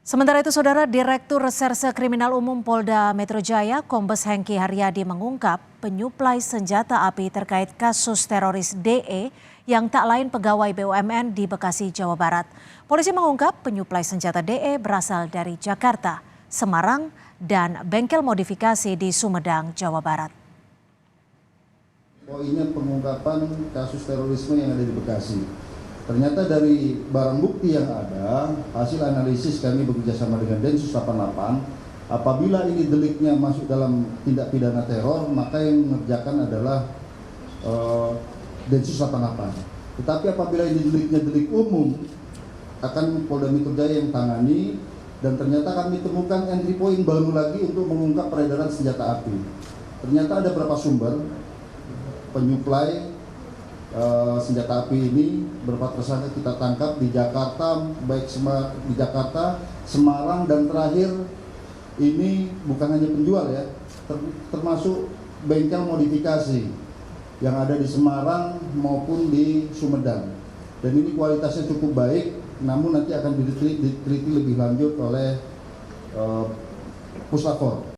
Sementara itu, Saudara, Direktur Reserse Kriminal Umum Polda Metro Jaya, Kombes Hengki Haryadi mengungkap penyuplai senjata api terkait kasus teroris DE yang tak lain pegawai BUMN di Bekasi, Jawa Barat. Polisi mengungkap penyuplai senjata DE berasal dari Jakarta, Semarang, dan bengkel modifikasi di Sumedang, Jawa Barat. Poinnya pengungkapan kasus terorisme yang ada di Bekasi. Ternyata dari barang bukti yang ada, hasil analisis kami bekerjasama dengan Densus 88, apabila ini deliknya masuk dalam tindak pidana teror, maka yang mengerjakan adalah Densus 88. Tetapi apabila ini deliknya delik umum, akan Polda Metro Jaya yang tangani, dan ternyata kami temukan entry point baru lagi untuk mengungkap peredaran senjata api. Ternyata ada beberapa sumber penyuplai senjata api ini, beberapa tersangka kita tangkap di Jakarta, baik di Jakarta, Semarang, dan terakhir ini bukan hanya penjual ya, termasuk bengkel modifikasi yang ada di Semarang maupun di Sumedang. Dan ini kualitasnya cukup baik, namun nanti akan diteliti lebih lanjut oleh Puslapor.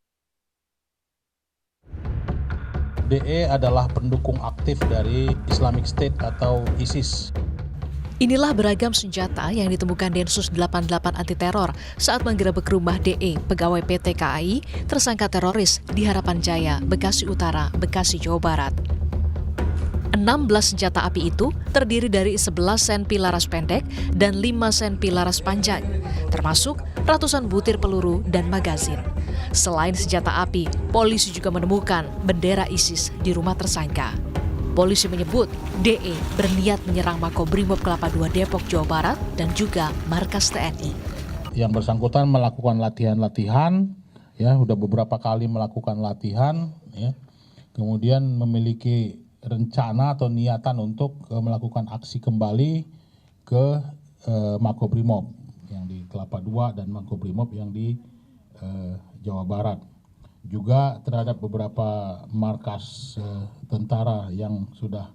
DE adalah pendukung aktif dari Islamic State atau ISIS. Inilah beragam senjata yang ditemukan Densus 88 anti teror saat menggerebek rumah DE, pegawai PT KAI, tersangka teroris di Harapan Jaya, Bekasi Utara, Bekasi, Jawa Barat. 16 senjata api itu terdiri dari 11 senpi laras pendek dan 5 senpi laras panjang, termasuk ratusan butir peluru dan magazin. Selain senjata api, polisi juga menemukan bendera ISIS di rumah tersangka. Polisi menyebut DE berniat menyerang Makobrimob Kelapa II Depok, Jawa Barat dan juga markas TNI. Yang bersangkutan melakukan latihan-latihan, ya, udah beberapa kali melakukan latihan, ya. Kemudian memiliki rencana atau niatan untuk melakukan aksi kembali ke Makobrimob yang di Kelapa II dan Makobrimob yang di Jawa Barat. Juga terhadap beberapa markas tentara yang sudah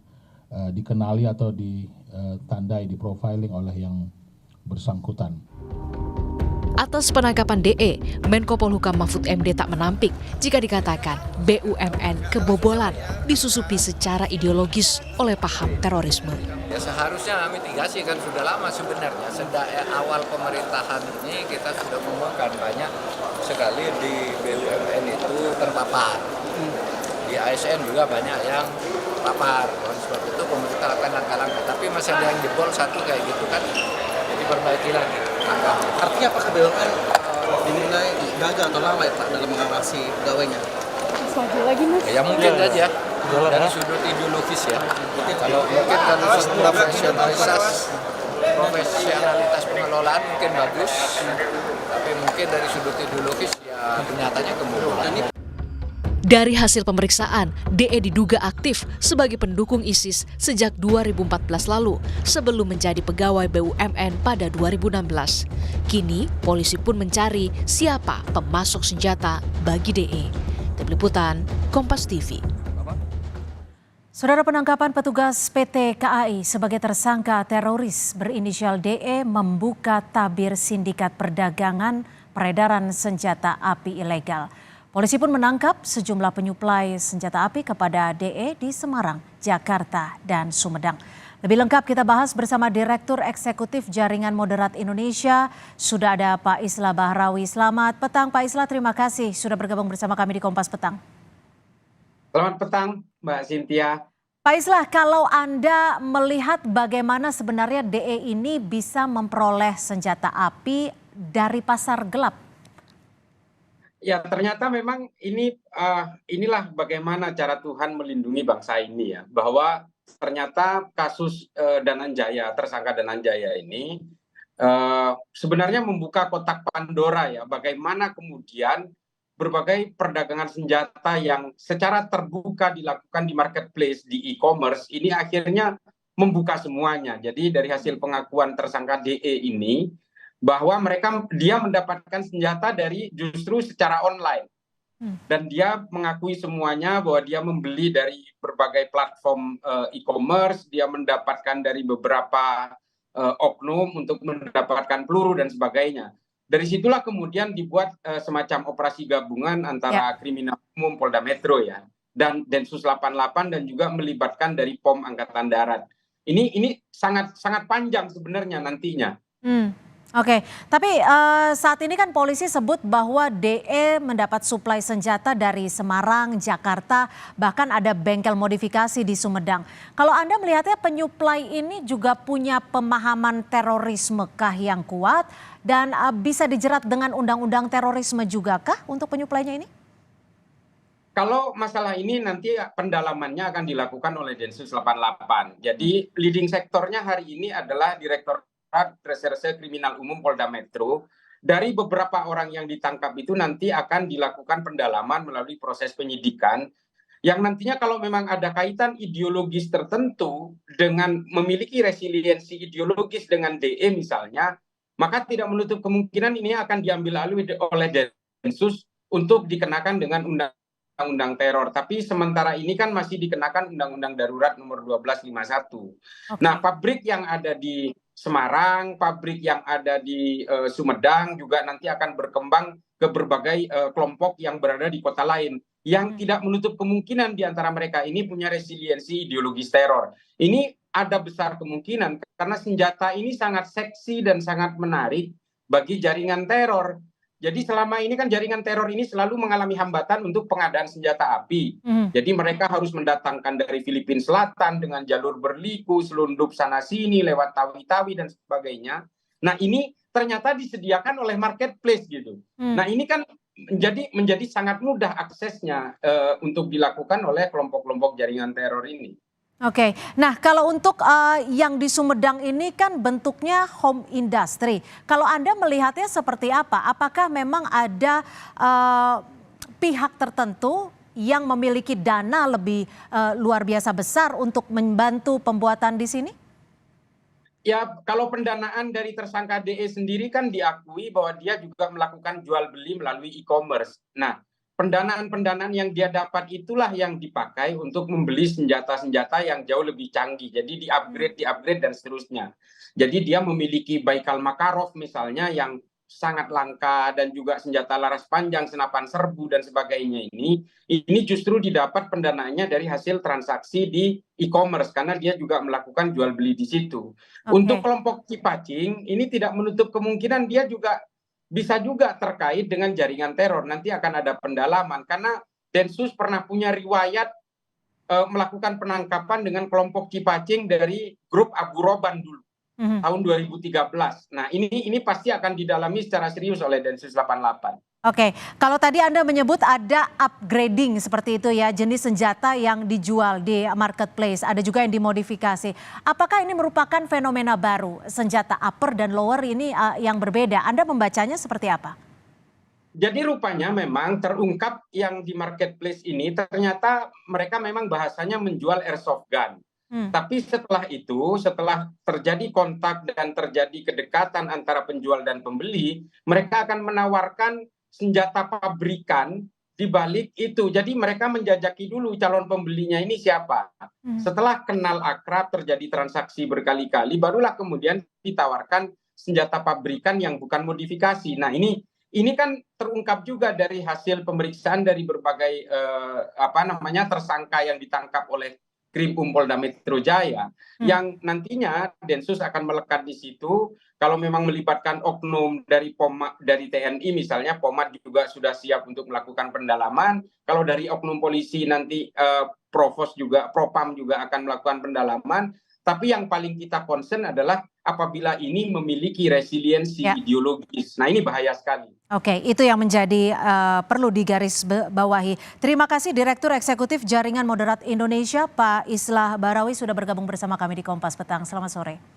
dikenali atau ditandai, diprofiling oleh yang bersangkutan. Atas penangkapan DE, Menko Polhukam Mahfud MD tak menampik jika dikatakan BUMN kebobolan disusupi secara ideologis oleh paham terorisme. Ya seharusnya mitigasi kan sudah lama sebenarnya. Sejak awal pemerintahan ini kita sudah ngomongkan banyak sekali di BUMN itu terpapar. Di ASN juga banyak yang terpapar. Oleh sebab itu pemerintah akan langkah-langkah. Tapi masih ada yang jebol satu kayak gitu kan. Jadi perbaiki lagi. Artinya apakah BUMN dinilai gagal atau lama ya Pak dalam mengawasi pegawainya? Maju lagi, Mas. Ya mungkin aja dari sudut ideologis ya. Kalau mungkin dari sudut profesionalitas pengelolaan mungkin bagus, tapi mungkin dari sudut ideologis ya kenyataannya kebobolan. Dari hasil pemeriksaan, DE diduga aktif sebagai pendukung ISIS sejak 2014 lalu sebelum menjadi pegawai BUMN pada 2016. Kini, polisi pun mencari siapa pemasok senjata bagi DE. Tim Liputan, Kompas TV. Saudara, penangkapan petugas PT KAI sebagai tersangka teroris berinisial DE membuka tabir sindikat perdagangan peredaran senjata api ilegal. Polisi pun menangkap sejumlah penyuplai senjata api kepada DE di Semarang, Jakarta, dan Sumedang. Lebih lengkap kita bahas bersama Direktur Eksekutif Jaringan Moderat Indonesia. Sudah ada Pak Islah Bahrawi. Selamat petang Pak Islah, terima kasih sudah bergabung bersama kami di Kompas Petang. Selamat petang Mbak Cynthia. Pak Islah, kalau Anda melihat bagaimana sebenarnya DE ini bisa memperoleh senjata api dari pasar gelap? Ya ternyata memang inilah bagaimana cara Tuhan melindungi bangsa ini ya, bahwa ternyata kasus Dananjaya, tersangka Dananjaya ini sebenarnya membuka kotak Pandora ya, bagaimana kemudian berbagai perdagangan senjata yang secara terbuka dilakukan di marketplace, di e-commerce, ini akhirnya membuka semuanya. Jadi dari hasil pengakuan tersangka DE ini, bahwa dia mendapatkan senjata dari justru secara online. Dan dia mengakui semuanya bahwa dia membeli dari berbagai platform e-commerce, dia mendapatkan dari beberapa oknum untuk mendapatkan peluru dan sebagainya. Dari situlah kemudian dibuat semacam operasi gabungan antara Kriminal Umum Polda Metro ya dan Densus 88 dan juga melibatkan dari POM Angkatan Darat. Ini sangat sangat panjang sebenarnya nantinya. Oke, tapi saat ini kan polisi sebut bahwa DE mendapat suplai senjata dari Semarang, Jakarta, bahkan ada bengkel modifikasi di Sumedang. Kalau Anda melihatnya penyuplai ini juga punya pemahaman terorisme kah yang kuat dan bisa dijerat dengan undang-undang terorisme juga kah untuk penyuplainya ini? Kalau masalah ini nanti pendalamannya akan dilakukan oleh Densus 88. Jadi leading sektornya hari ini adalah Direktur Reserse Kriminal Umum Polda Metro. Dari beberapa orang yang ditangkap itu nanti akan dilakukan pendalaman melalui proses penyidikan yang nantinya kalau memang ada kaitan ideologis tertentu dengan memiliki resiliensi ideologis dengan DE misalnya, maka tidak menutup kemungkinan ini akan diambil alih oleh Densus untuk dikenakan dengan undang-undang teror. Tapi sementara ini kan masih dikenakan Undang-Undang Darurat nomor 1251. Nah, pabrik yang ada di Semarang, pabrik yang ada di Sumedang juga nanti akan berkembang ke berbagai kelompok yang berada di kota lain yang tidak menutup kemungkinan di antara mereka ini punya resiliensi ideologis teror. Ini ada besar kemungkinan karena senjata ini sangat seksi dan sangat menarik bagi jaringan teror. Jadi selama ini kan jaringan teror ini selalu mengalami hambatan untuk pengadaan senjata api. Jadi mereka harus mendatangkan dari Filipina Selatan dengan jalur berliku, selundup sana-sini, lewat Tawi-Tawi dan sebagainya. Nah ini ternyata disediakan oleh marketplace gitu. Nah ini kan menjadi sangat mudah aksesnya untuk dilakukan oleh kelompok-kelompok jaringan teror ini. Oke, nah kalau untuk yang di Sumedang ini kan bentuknya home industry. Kalau Anda melihatnya seperti apa? Apakah memang ada pihak tertentu yang memiliki dana lebih luar biasa besar untuk membantu pembuatan di sini? Ya, kalau pendanaan dari tersangka DE sendiri kan diakui bahwa dia juga melakukan jual beli melalui e-commerce. Nah, pendanaan-pendanaan yang dia dapat itulah yang dipakai untuk membeli senjata-senjata yang jauh lebih canggih. Jadi di-upgrade dan seterusnya. Jadi dia memiliki Baikal Makarov misalnya yang sangat langka dan juga senjata laras panjang, senapan serbu dan sebagainya ini justru didapat pendanaannya dari hasil transaksi di e-commerce karena dia juga melakukan jual beli di situ. Untuk kelompok Cipacing ini tidak menutup kemungkinan dia juga bisa juga terkait dengan jaringan teror. Nanti akan ada pendalaman karena Densus pernah punya riwayat melakukan penangkapan dengan kelompok Cipacing dari grup Abu Roban dulu tahun 2013. Nah ini pasti akan didalami secara serius oleh Densus 88. Oke, kalau tadi Anda menyebut ada upgrading seperti itu ya, jenis senjata yang dijual di marketplace, ada juga yang dimodifikasi. Apakah ini merupakan fenomena baru, senjata upper dan lower ini yang berbeda? Anda membacanya seperti apa? Jadi rupanya memang terungkap yang di marketplace ini ternyata mereka memang bahasanya menjual airsoft gun. Tapi setelah itu, setelah terjadi kontak dan terjadi kedekatan antara penjual dan pembeli, mereka akan menawarkan senjata pabrikan di balik itu. Jadi mereka menjajaki dulu calon pembelinya ini siapa. Setelah kenal akrab, terjadi transaksi berkali-kali, barulah kemudian ditawarkan senjata pabrikan yang bukan modifikasi. Nah ini kan terungkap juga dari hasil pemeriksaan dari berbagai tersangka yang ditangkap oleh Krim Polda Metro Jaya, yang nantinya Densus akan melekat di situ. Kalau memang melibatkan oknum dari TNI misalnya, Pomad juga sudah siap untuk melakukan pendalaman. Kalau dari oknum polisi nanti Propam juga akan melakukan pendalaman. Tapi yang paling kita concern adalah apabila ini memiliki resiliensi ideologis. Nah ini bahaya sekali. Oke, itu yang menjadi perlu digarisbawahi. Terima kasih Direktur Eksekutif Jaringan Moderat Indonesia, Pak Islah Barawi sudah bergabung bersama kami di Kompas Petang. Selamat sore.